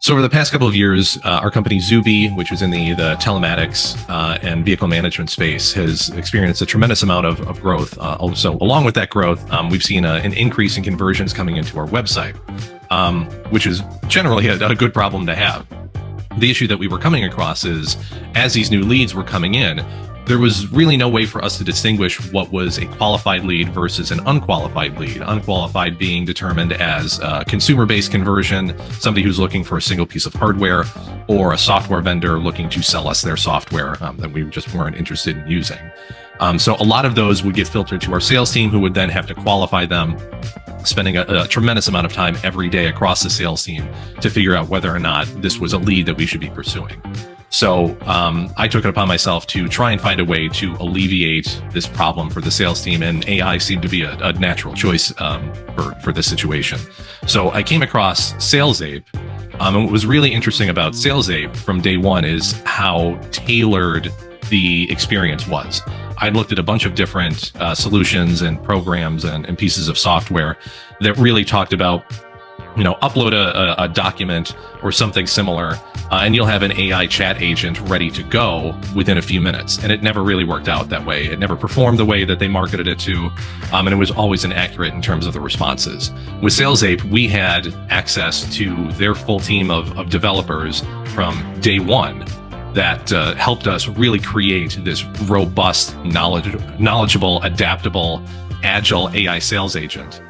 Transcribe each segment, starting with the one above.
So over the past couple of years, our company Zubie, which is in the telematics and vehicle management space, has experienced a tremendous amount of growth. Also, along with that growth, we've seen an increase in conversions coming into our website, which is generally a good problem to have. The issue that we were coming across is, as these new leads were coming in, there was really no way for us to distinguish what was a qualified lead versus an unqualified lead. Unqualified being determined as a consumer-based conversion, somebody who's looking for a single piece of hardware, or a software vendor looking to sell us their software that we just weren't interested in using. So a lot of those would get filtered to our sales team, who would then have to qualify them, spending a tremendous amount of time every day across the sales team to figure out whether or not this was a lead that we should be pursuing. So I took it upon myself to try and find a way to alleviate this problem for the sales team, and AI seemed to be a natural choice for this situation. So I came across SalesAPE, and what was really interesting about SalesAPE from day one is how tailored the experience was. I looked at a bunch of different solutions and programs and pieces of software that really talked about, upload a document or something similar, and you'll have an AI chat agent ready to go within a few minutes. And it never really worked out that way. It never performed the way that they marketed it to, and it was always inaccurate in terms of the responses. With SalesAPE, we had access to their full team of developers from day one that helped us really create this robust, knowledgeable, adaptable, agile AI sales agent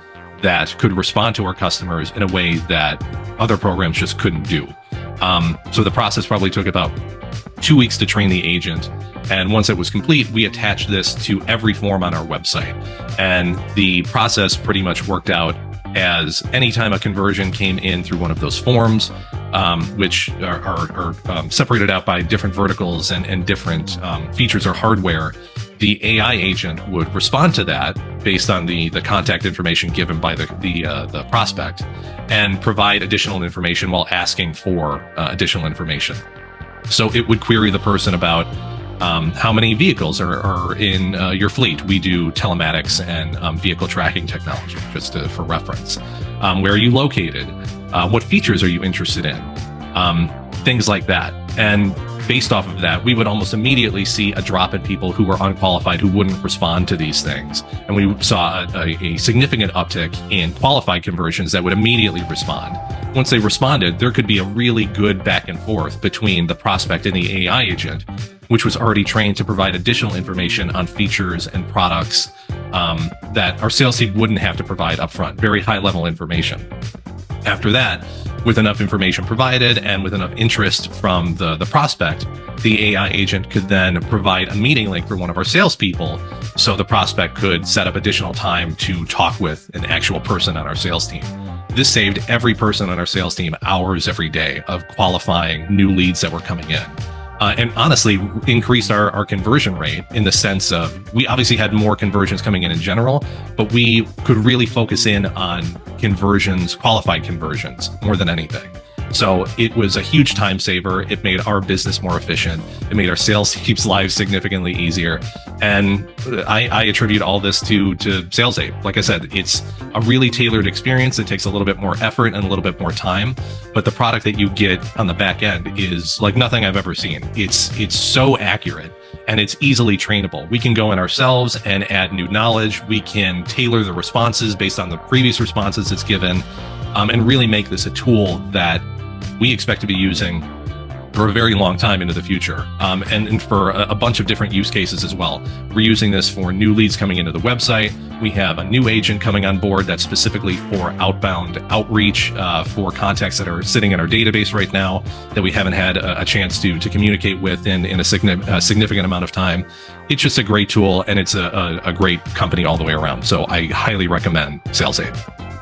that could respond to our customers in a way that other programs just couldn't do. So the process probably took about 2 weeks to train the agent. And once it was complete, we attached this to every form on our website. And the process pretty much worked out as anytime a conversion came in through one of those forms, which are separated out by different verticals and different features or hardware, the AI agent would respond to that based on the contact information given by the prospect, and provide additional information while asking for additional information. So it would query the person about how many vehicles are in your fleet. We do telematics and vehicle tracking technology, just for reference. Where are you located? What features are you interested in? Things like that. And based off of that, we would almost immediately see a drop in people who were unqualified, who wouldn't respond to these things. And we saw a significant uptick in qualified conversions that would immediately respond. Once they responded, there could be a really good back and forth between the prospect and the AI agent, which was already trained to provide additional information on features and products that our sales team wouldn't have to provide upfront, very high level information. After that, with enough information provided and with enough interest from the prospect, the AI agent could then provide a meeting link for one of our salespeople, so the prospect could set up additional time to talk with an actual person on our sales team. This saved every person on our sales team hours every day of qualifying new leads that were coming in. And honestly, increased our conversion rate, in the sense of, we obviously had more conversions coming in general, but we could really focus in on conversions, qualified conversions, more than anything. So it was a huge time saver. It made our business more efficient. It made our sales team's lives significantly easier. And I attribute all this to SalesAPE. Like I said, it's a really tailored experience. It takes a little bit more effort and a little bit more time, but the product that you get on the back end is like nothing I've ever seen. It's so accurate, and it's easily trainable. We can go in ourselves and add new knowledge. We can tailor the responses based on the previous responses it's given, and really make this a tool that we expect to be using for a very long time into the future, and for a bunch of different use cases as well. We're using this for new leads coming into the website. We have a new agent coming on board that's specifically for outbound outreach, for contacts that are sitting in our database right now that we haven't had a chance to communicate with in a significant amount of time. It's just a great tool, and it's a great company all the way around. So I highly recommend SalesAPE.